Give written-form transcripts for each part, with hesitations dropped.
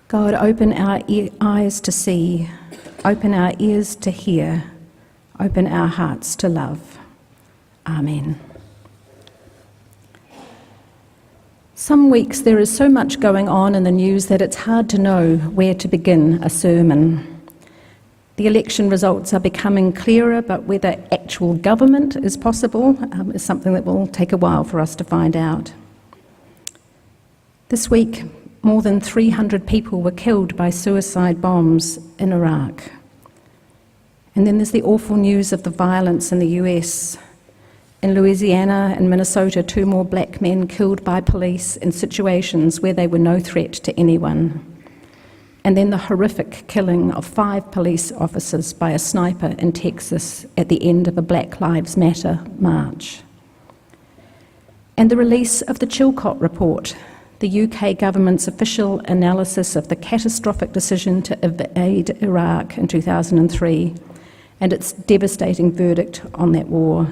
God, open our eyes to see, open our ears to hear, open our hearts to love. Amen. Some weeks there is so much going on in the news that it's hard to know where to begin a sermon. The election results are becoming clearer, but whether actual government is possible is something that will take a while for us to find out. This week, more than 300 people were killed by suicide bombs in Iraq. And then there's the awful news of the violence in the US. In Louisiana and Minnesota, 2 more black men killed by police in situations where they were no threat to anyone. And then the horrific killing of 5 police officers by a sniper in Texas at the end of a Black Lives Matter march. And the release of the Chilcot Report, the UK government's official analysis of the catastrophic decision to invade Iraq in 2003 and its devastating verdict on that war,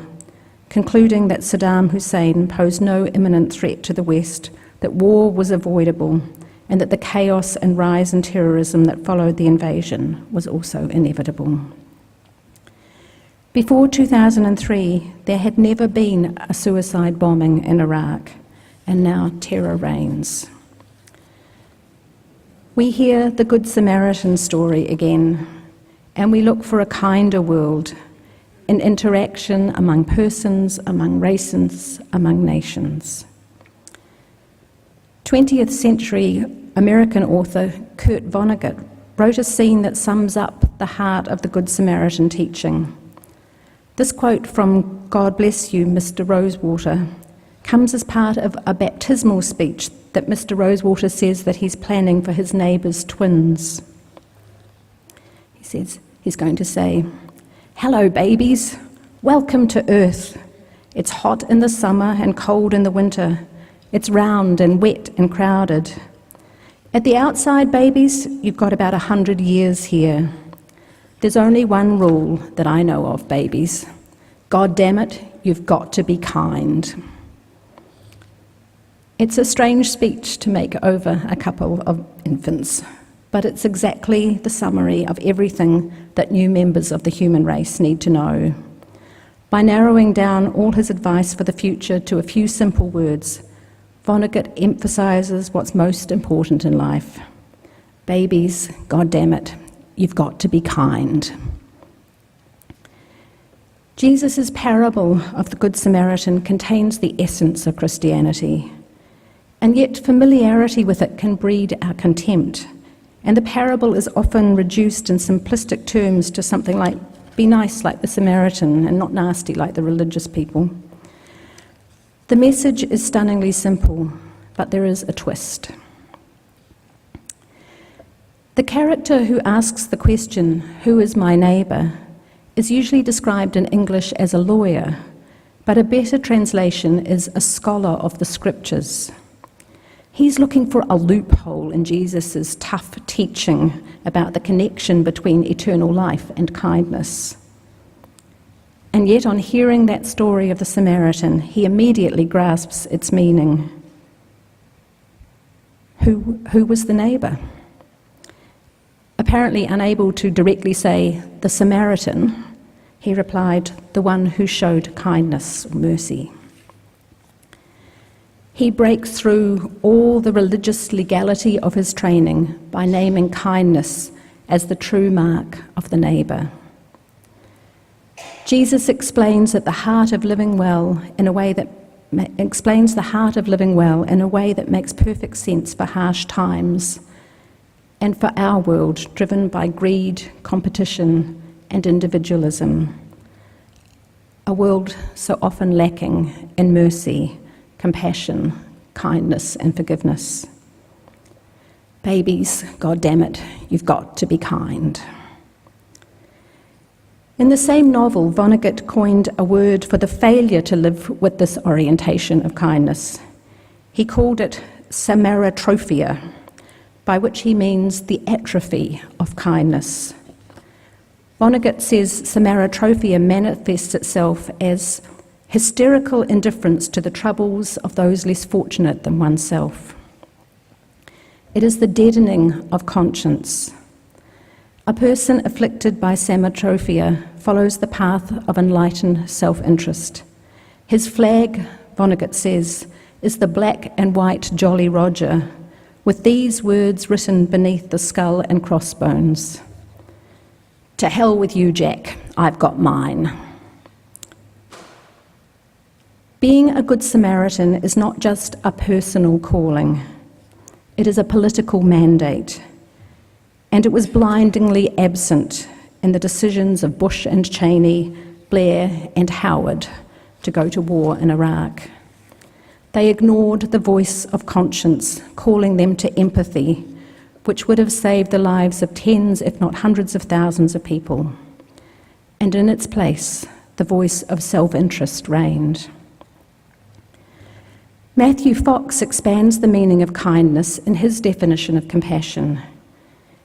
concluding that Saddam Hussein posed no imminent threat to the West, that war was avoidable, and that the chaos and rise in terrorism that followed the invasion was also inevitable. Before 2003, there had never been a suicide bombing in Iraq, and now terror reigns. We hear the Good Samaritan story again, and we look for a kinder world, in interaction among persons, among races, among nations. 20th century American author Kurt Vonnegut wrote a scene that sums up the heart of the Good Samaritan teaching. This quote from "God bless you, Mr. Rosewater" comes as part of a baptismal speech that Mr. Rosewater says that he's planning for his neighbour's twins. He says he's going to say, "Hello, babies. Welcome to Earth. It's hot in the summer and cold in the winter. It's round and wet and crowded. At the outside, babies, you've got about 100 years here. There's only one rule that I know of, babies. God damn it, you've got to be kind." It's a strange speech to make over a couple of infants, but it's exactly the summary of everything that new members of the human race need to know. By narrowing down all his advice for the future to a few simple words, Vonnegut emphasises what's most important in life. Babies, God damn it, you've got to be kind. Jesus' parable of the Good Samaritan contains the essence of Christianity, and yet familiarity with it can breed our contempt. And the parable is often reduced in simplistic terms to something like, be nice like the Samaritan and not nasty like the religious people. The message is stunningly simple, but there is a twist. The character who asks the question, "Who is my neighbour?" is usually described in English as a lawyer, but a better translation is a scholar of the scriptures. He's looking for a loophole in Jesus' tough teaching about the connection between eternal life and kindness. And yet, on hearing that story of the Samaritan, he immediately grasps its meaning. Who was the neighbour? Apparently unable to directly say, "the Samaritan," he replied, "the one who showed kindness or mercy." He breaks through all the religious legality of his training by naming kindness as the true mark of the neighbour. Jesus explains the heart of living well in a way that makes perfect sense for harsh times and for our world driven by greed, competition, and individualism. A world so often lacking in mercy, compassion, kindness, and forgiveness. Babies, God damn it, you've got to be kind. In the same novel, Vonnegut coined a word for the failure to live with this orientation of kindness. He called it samaritrophia, by which he means the atrophy of kindness. Vonnegut says samaritrophia manifests itself as hysterical indifference to the troubles of those less fortunate than oneself. It is the deadening of conscience. A person afflicted by samatrophia follows the path of enlightened self-interest. His flag, Vonnegut says, is the black and white Jolly Roger, with these words written beneath the skull and crossbones. To hell with you, Jack, I've got mine. Being a good Samaritan is not just a personal calling. It is a political mandate, and it was blindingly absent in the decisions of Bush and Cheney, Blair and Howard to go to war in Iraq. They ignored the voice of conscience, calling them to empathy, which would have saved the lives of tens, if not hundreds of thousands of people. And in its place, the voice of self-interest reigned. Matthew Fox expands the meaning of kindness in his definition of compassion.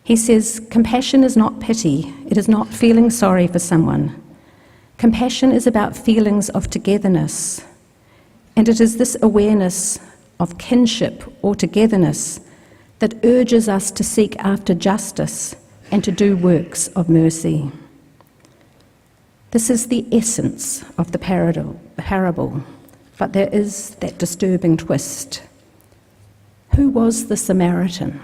He says, compassion is not pity, it is not feeling sorry for someone. Compassion is about feelings of togetherness, and it is this awareness of kinship or togetherness that urges us to seek after justice and to do works of mercy. This is the essence of the parable. But there is that disturbing twist. Who was the Samaritan?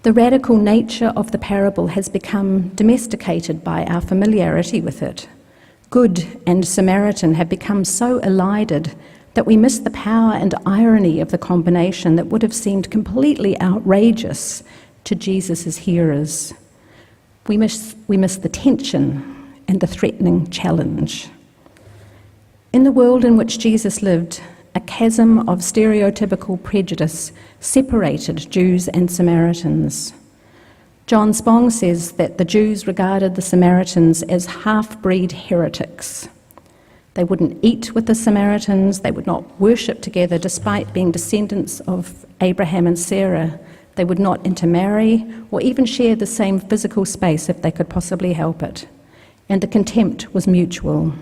The radical nature of the parable has become domesticated by our familiarity with it. Good and Samaritan have become so elided that we miss the power and irony of the combination that would have seemed completely outrageous to Jesus' hearers. We miss the tension and the threatening challenge. In the world in which Jesus lived, a chasm of stereotypical prejudice separated Jews and Samaritans. John Spong says that the Jews regarded the Samaritans as half-breed heretics. They wouldn't eat with the Samaritans, they would not worship together despite being descendants of Abraham and Sarah. They would not intermarry or even share the same physical space if they could possibly help it. And the contempt was mutual.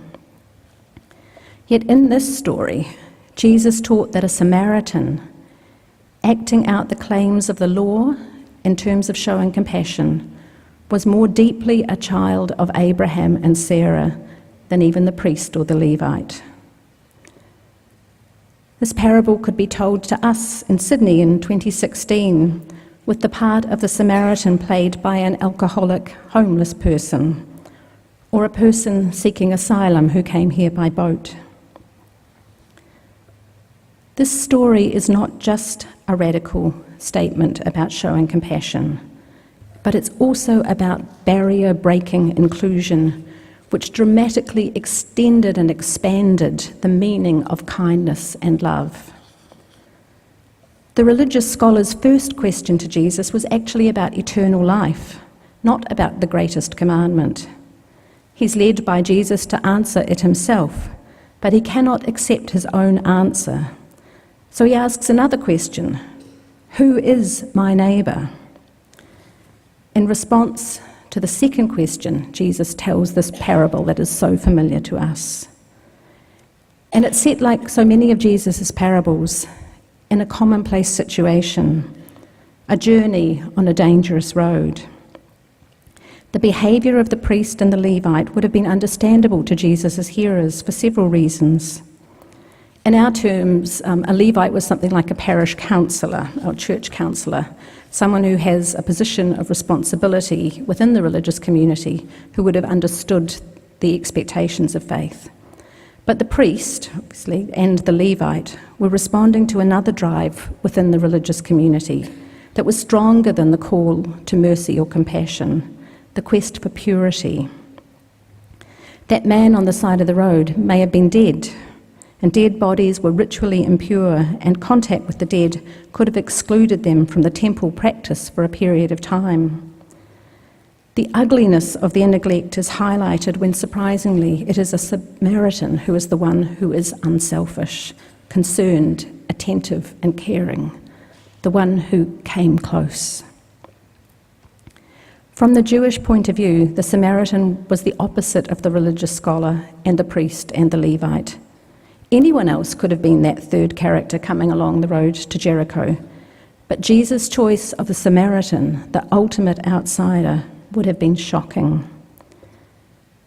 Yet in this story, Jesus taught that a Samaritan, acting out the claims of the law in terms of showing compassion, was more deeply a child of Abraham and Sarah than even the priest or the Levite. This parable could be told to us in Sydney in 2016, with the part of the Samaritan played by an alcoholic, homeless person, or a person seeking asylum who came here by boat. This story is not just a radical statement about showing compassion, but it's also about barrier-breaking inclusion, which dramatically extended and expanded the meaning of kindness and love. The religious scholar's first question to Jesus was actually about eternal life, not about the greatest commandment. He's led by Jesus to answer it himself, but he cannot accept his own answer. So he asks another question: who is my neighbour? In response to the second question, Jesus tells this parable that is so familiar to us. And it's set, like so many of Jesus' parables, in a commonplace situation, a journey on a dangerous road. The behaviour of the priest and the Levite would have been understandable to Jesus' hearers for several reasons. In our terms, a Levite was something like a parish counsellor or church counsellor, someone who has a position of responsibility within the religious community who would have understood the expectations of faith. But the priest, obviously, and the Levite were responding to another drive within the religious community that was stronger than the call to mercy or compassion, the quest for purity. That man on the side of the road may have been dead, and dead bodies were ritually impure, and contact with the dead could have excluded them from the temple practice for a period of time. The ugliness of their neglect is highlighted when, surprisingly, it is a Samaritan who is the one who is unselfish, concerned, attentive and caring, the one who came close. From the Jewish point of view, the Samaritan was the opposite of the religious scholar and the priest and the Levite. Anyone else could have been that third character coming along the road to Jericho, But Jesus' choice of the Samaritan, the ultimate outsider, would have been shocking.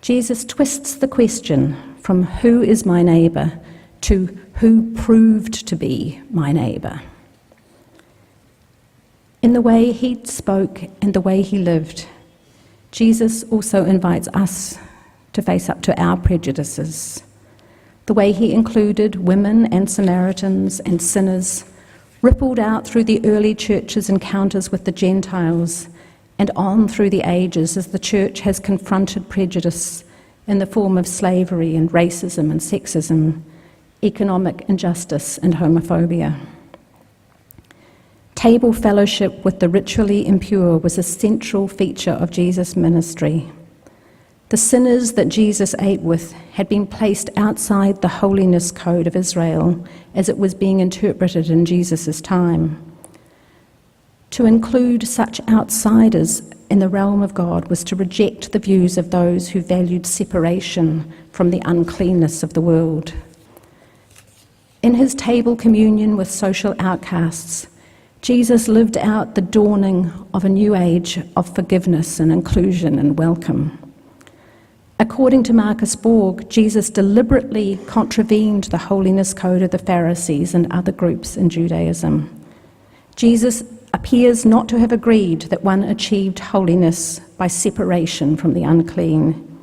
Jesus twists the question from who is my neighbour to who proved to be my neighbour. In the way he spoke and the way he lived, Jesus also invites us to face up to our prejudices. The way he included women and Samaritans and sinners rippled out through the early church's encounters with the Gentiles and on through the ages as the church has confronted prejudice in the form of slavery and racism and sexism, economic injustice and homophobia. Table fellowship with the ritually impure was a central feature of Jesus' ministry. The sinners that Jesus ate with had been placed outside the holiness code of Israel as it was being interpreted in Jesus' time. To include such outsiders in the realm of God was to reject the views of those who valued separation from the uncleanness of the world. In his table communion with social outcasts, Jesus lived out the dawning of a new age of forgiveness and inclusion and welcome. According to Marcus Borg, Jesus deliberately contravened the holiness code of the Pharisees and other groups in Judaism. Jesus appears not to have agreed that one achieved holiness by separation from the unclean.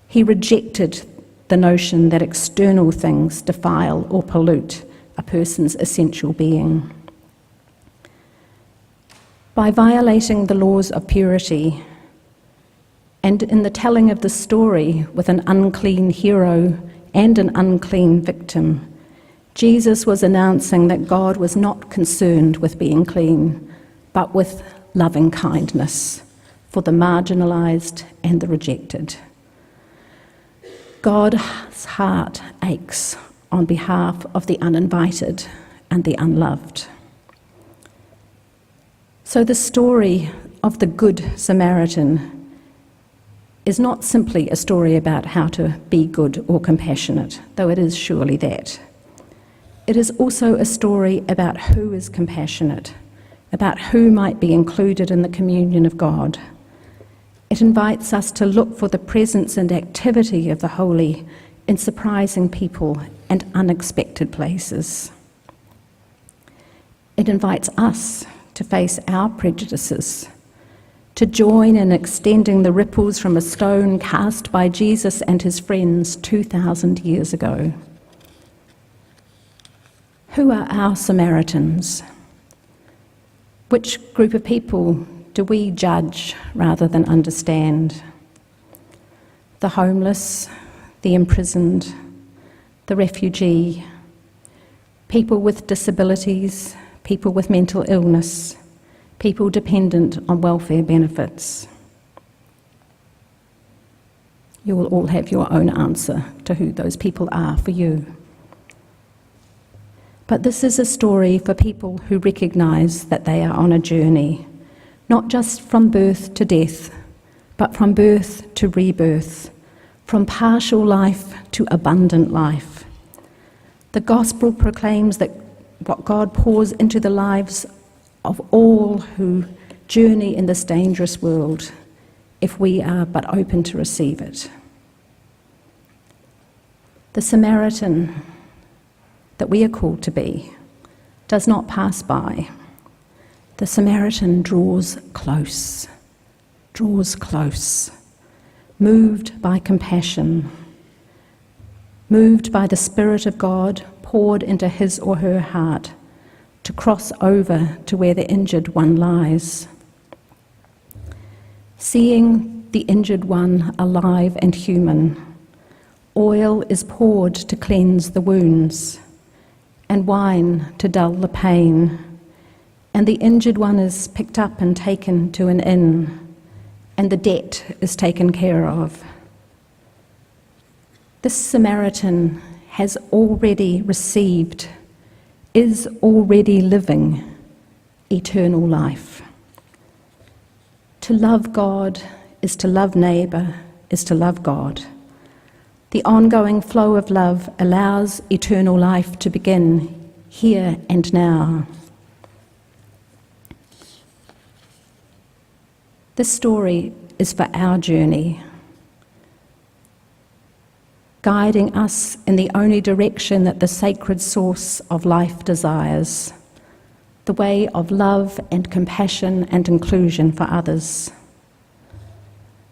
He rejected the notion that external things defile or pollute a person's essential being. By violating the laws of purity, and in the telling of the story with an unclean hero and an unclean victim, Jesus was announcing that God was not concerned with being clean, but with loving kindness for the marginalized and the rejected. God's heart aches on behalf of the uninvited and the unloved. So the story of the Good Samaritan is not simply a story about how to be good or compassionate, though it is surely that. It is also a story about who is compassionate, about who might be included in the communion of God. It invites us to look for the presence and activity of the holy in surprising people and unexpected places. It invites us to face our prejudices, to join in extending the ripples from a stone cast by Jesus and his friends 2,000 years ago. Who are our Samaritans? Which group of people do we judge rather than understand? The homeless, the imprisoned, the refugee, people with disabilities, people with mental illness, people dependent on welfare benefits. You will all have your own answer to who those people are for you. But this is a story for people who recognise that they are on a journey, not just from birth to death, but from birth to rebirth, from partial life to abundant life. The gospel proclaims that what God pours into the lives of all who journey in this dangerous world, if we are but open to receive it. The Samaritan that we are called to be does not pass by. The Samaritan draws close, moved by compassion, moved by the Spirit of God poured into his or her heart to cross over to where the injured one lies. Seeing the injured one alive and human, oil is poured to cleanse the wounds, and wine to dull the pain, and the injured one is picked up and taken to an inn, and the debt is taken care of. This Samaritan has already received, is already living eternal life. To love God is to love neighbour, is to love God. The ongoing flow of love allows eternal life to begin here and now. This story is for our journey, guiding us in the only direction that the sacred source of life desires, the way of love and compassion and inclusion for others.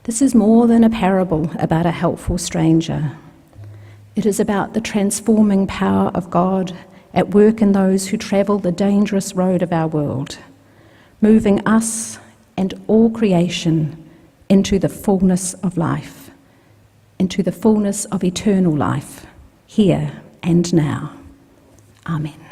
This is more than a parable about a helpful stranger. It is about the transforming power of God at work in those who travel the dangerous road of our world, moving us and all creation into the fullness of life, into the fullness of eternal life, here and now. Amen.